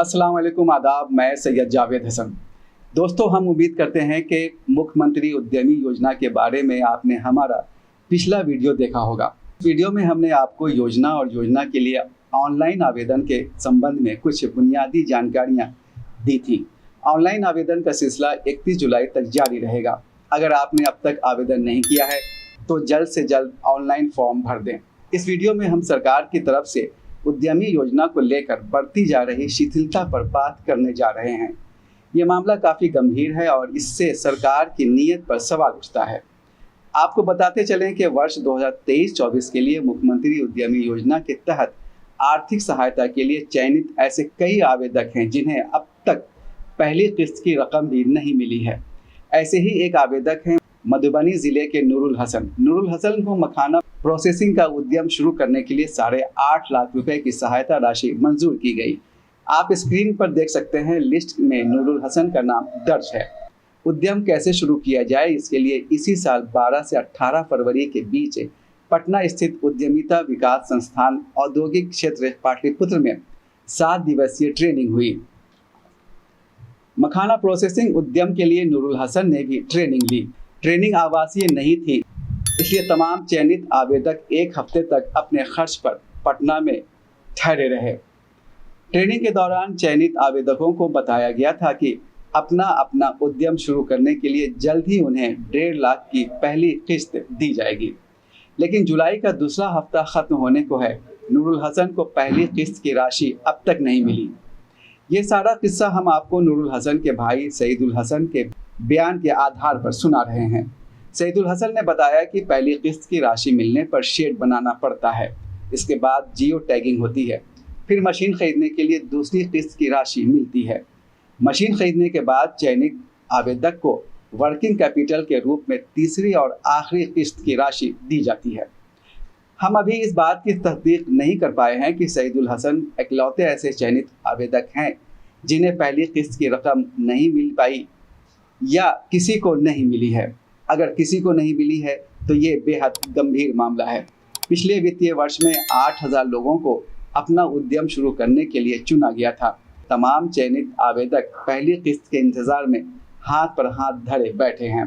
अस्सलाम वालेकुम, आदाब। मैं सैयद जावेद हसन। दोस्तों, हम उम्मीद करते हैं कि मुख्यमंत्री उद्यमी योजना के बारे में आपने हमारा पिछला वीडियो देखा होगा। वीडियो में हमने आपको योजना और योजना के लिए ऑनलाइन आवेदन के संबंध में कुछ बुनियादी जानकारियां दी थी। ऑनलाइन आवेदन का सिलसिला 31 जुलाई तक जारी रहेगा। अगर आपने अब तक आवेदन नहीं किया है तो जल्द से जल्द ऑनलाइन फॉर्म भर दें। इस वीडियो में हम सरकार की तरफ से उद्यमी योजना को लेकर बढ़ती जा रही शिथिलता पर बात करने जा रहे हैं। ये मामला काफ़ी गंभीर है और इससे सरकार की नीयत पर सवाल उठता है। आपको बताते चलें कि वर्ष 2023-24 के लिए मुख्यमंत्री उद्यमी योजना के तहत आर्थिक सहायता के लिए चयनित ऐसे कई आवेदक हैं जिन्हें अब तक पहली किस्त की रकम भी नहीं मिली है। ऐसे ही एक आवेदक हैं मधुबनी जिले के नूरुल हसन। नूरुल हसन को मखाना प्रोसेसिंग का उद्यम शुरू करने के लिए 8.5 लाख रुपए की सहायता राशि मंजूर की गई। आप स्क्रीन पर देख सकते हैं, लिस्ट में नूरुल हसन का नाम दर्ज है। उद्यम कैसे शुरू किया जाए, इसके लिए इसी साल 12 से 18 फरवरी के बीच पटना स्थित उद्यमिता विकास संस्थान औद्योगिक क्षेत्र पाटलिपुत्र में 7 दिवसीय ट्रेनिंग हुई। मखाना प्रोसेसिंग उद्यम के लिए नूरुल हसन ने भी ट्रेनिंग ली। ट्रेनिंग आवासीय नहीं थी, इसलिए तमाम चयनित आवेदक एक हफ्ते तक अपने खर्च पर पटना में ठहरे रहे। ट्रेनिंग के दौरान चयनित आवेदकों को बताया गया था कि अपना उद्यम शुरू करने के लिए जल्द ही उन्हें 1.5 लाख की पहली किस्त दी जाएगी। लेकिन जुलाई का दूसरा हफ्ता खत्म होने को है, नूरुल हसन को पहली किस्त की राशि अब तक नहीं मिली। ये सारा किस्सा हम आपको नूरुल हसन के भाई सईदुल हसन के बयान के आधार पर सुना रहे हैं। सईदुल हसन ने बताया कि पहली किस्त की राशि मिलने पर शेड बनाना पड़ता है, इसके बाद जियो टैगिंग होती है, फिर मशीन खरीदने के लिए दूसरी किस्त की राशि मिलती है। मशीन खरीदने के बाद चयनित आवेदक को वर्किंग कैपिटल के रूप में तीसरी और आखिरी किस्त की राशि दी जाती है। हम अभी इस बात की तस्दीक नहीं कर पाए हैं कि सईदुल हसन इकलौते ऐसे चयनित आवेदक हैं जिन्हें पहली किस्त की रकम नहीं मिल पाई या किसी को नहीं मिली है। अगर किसी को नहीं मिली है तो ये बेहद गंभीर मामला है। पिछले वित्तीय वर्ष में 8,000 लोगों को अपना उद्यम शुरू करने के लिए चुना गया था। तमाम चयनित आवेदक पहली किस्त के इंतज़ार में हाथ पर हाथ धरे बैठे हैं।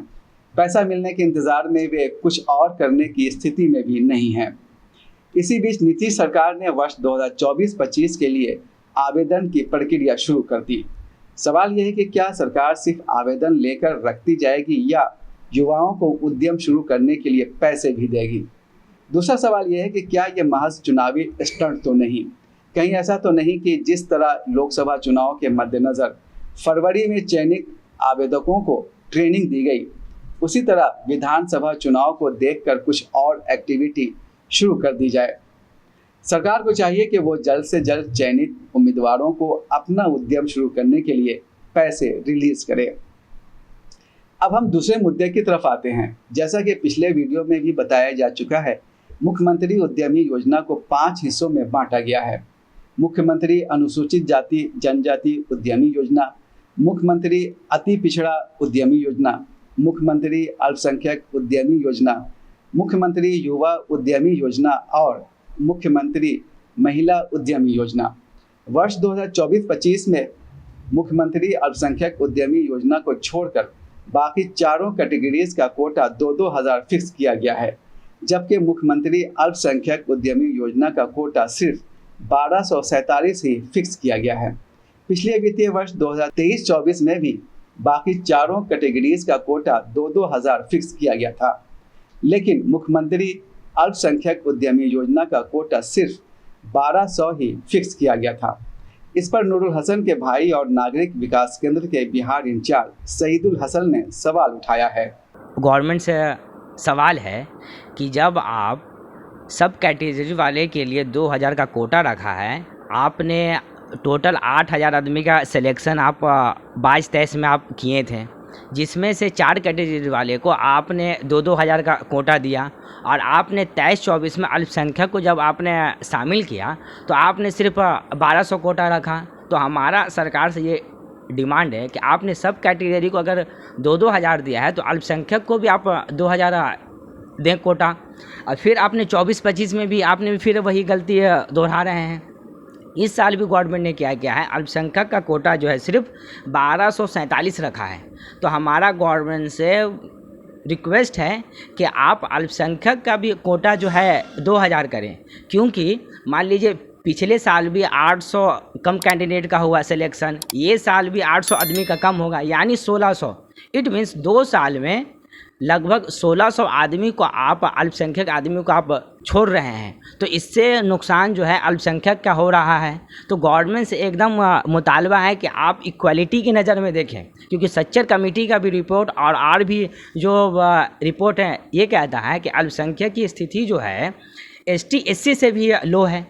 पैसा मिलने के इंतज़ार में वे कुछ और करने की स्थिति में भी नहीं हैं। इसी बीच नीतीश सरकार ने वर्ष 2024-25 के लिए आवेदन की प्रक्रिया शुरू कर दी। सवाल यह है कि क्या सरकार सिर्फ आवेदन लेकर रखती जाएगी या युवाओं को उद्यम शुरू करने के लिए पैसे भी देगी। दूसरा सवाल यह है कि क्या ये महज चुनावी स्टंट तो नहीं, कहीं ऐसा तो नहीं कि जिस तरह लोकसभा चुनाव के मद्देनज़र फरवरी में चयनित आवेदकों को ट्रेनिंग दी गई, उसी तरह विधानसभा चुनाव को देखकर कुछ और एक्टिविटी शुरू कर दी जाए। सरकार को चाहिए कि वो जल्द से जल्द चयनित उम्मीदवारों को अपना उद्यम शुरू करने के लिए पैसे रिलीज करे। अब हम दूसरे मुद्दे की तरफ आते हैं। जैसा कि पिछले वीडियो में भी बताया जा चुका है, मुख्यमंत्री उद्यमी योजना को 5 हिस्सों में बांटा गया है। मुख्यमंत्री अनुसूचित जाति जनजाति उद्यमी योजना, मुख्यमंत्री अति पिछड़ा उद्यमी योजना, मुख्यमंत्री अल्पसंख्यक उद्यमी योजना, मुख्यमंत्री युवा उद्यमी योजना और मुख्यमंत्री महिला उद्यमी योजना। वर्ष 2024-25 में मुख्यमंत्री अल्पसंख्यक उद्यमी योजना को छोड़कर बाकी चारों कैटेगरीज का कोटा 2-2 हज़ार फिक्स किया गया है, जबकि मुख्यमंत्री अल्पसंख्यक उद्यमी योजना का कोटा सिर्फ 1247 ही फिक्स किया गया है। पिछले वित्तीय वर्ष 2023-24 में भी बाकी चारों कैटेगरीज का कोटा 2-2 हज़ार फिक्स किया गया था, लेकिन मुख्यमंत्री अल्पसंख्यक उद्यमी योजना का कोटा सिर्फ 1200 ही फिक्स किया गया था। इस पर नूरुल हसन के भाई और नागरिक विकास केंद्र के बिहार इंचार्ज सईदुल हसन ने सवाल उठाया है। गवर्नमेंट से सवाल है कि जब आप सब कैटेगरी वाले के लिए 2000 का कोटा रखा है, आपने टोटल 8000 आदमी का सिलेक्शन आप 22-23 में आप किए थे, जिसमें से 4 कैटेगरी वाले को आपने 2-2 हज़ार का कोटा दिया और आपने 23-24 में अल्पसंख्यक को जब आपने शामिल किया तो आपने सिर्फ 1200 कोटा रखा। तो हमारा सरकार से ये डिमांड है कि आपने सब कैटेगरी को अगर 2-2 हज़ार दिया है तो अल्पसंख्यक को भी आप 2000 दें कोटा, और फिर आपने 24-25 में भी आपने फिर वही गलती दोहरा रहे हैं। इस साल भी गवर्नमेंट ने क्या किया है, अल्पसंख्यक का कोटा जो है सिर्फ 1247 रखा है। तो हमारा गवर्नमेंट से रिक्वेस्ट है कि आप अल्पसंख्यक का भी कोटा जो है 2000 करें, क्योंकि मान लीजिए पिछले साल भी 800 कम कैंडिडेट का हुआ सिलेक्शन, ये साल भी 800 आदमी का कम होगा, यानी 1600। इट मीन्स 2 साल में लगभग 1600 आदमी को आप, अल्पसंख्यक आदमी को आप छोड़ रहे हैं। तो इससे नुकसान जो है अल्पसंख्यक का हो रहा है। तो गवर्नमेंट से एकदम मुतालबा है कि आप इक्वालिटी की नज़र में देखें, क्योंकि सच्चर कमेटी का भी रिपोर्ट और भी जो रिपोर्ट है ये कहता है कि अल्पसंख्यक की स्थिति जो है ST SC से भी लो है।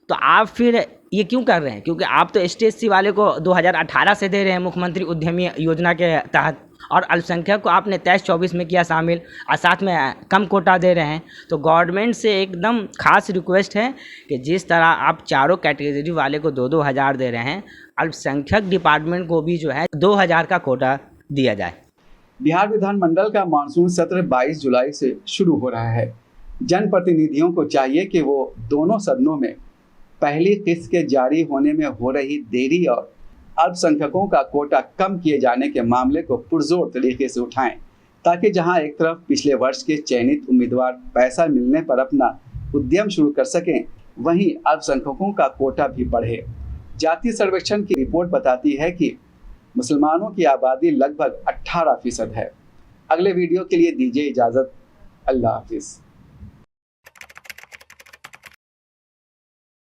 तो आप फिर ये क्यों कर रहे हैं? क्योंकि आप तो ST SC वाले को 2018 से दे रहे हैं मुख्यमंत्री उद्यमी योजना के तहत, और अल्पसंख्यक को आपने 23-24 में किया शामिल, और साथ में कम कोटा दे रहे हैं। तो गवर्नमेंट से एकदम खास रिक्वेस्ट है कि जिस तरह आप चारों कैटेगरी वाले को 2-2 हज़ार दे रहे हैं, अल्पसंख्यक डिपार्टमेंट को भी जो है 2000 का कोटा दिया जाए। बिहार विधानमंडल का मानसून सत्र 22 जुलाई से शुरू हो रहा है। जनप्रतिनिधियों को चाहिए कि वो दोनों सदनों में पहली किस्त के जारी होने में हो रही देरी और अल्पसंख्यकों का कोटा कम किए जाने के मामले को पुरजोर तरीके से उठाएं, ताकि जहां एक तरफ पिछले वर्ष के चयनित उम्मीदवार पैसा मिलने पर अपना उद्यम शुरू कर सकें, वहीं अल्पसंख्यकों का कोटा भी बढ़े। जातीय सर्वेक्षण की रिपोर्ट बताती है कि मुसलमानों की आबादी लगभग 18% है। अगले वीडियो के लिए दीजिए इजाज़त। अल्लाह हाफिज़।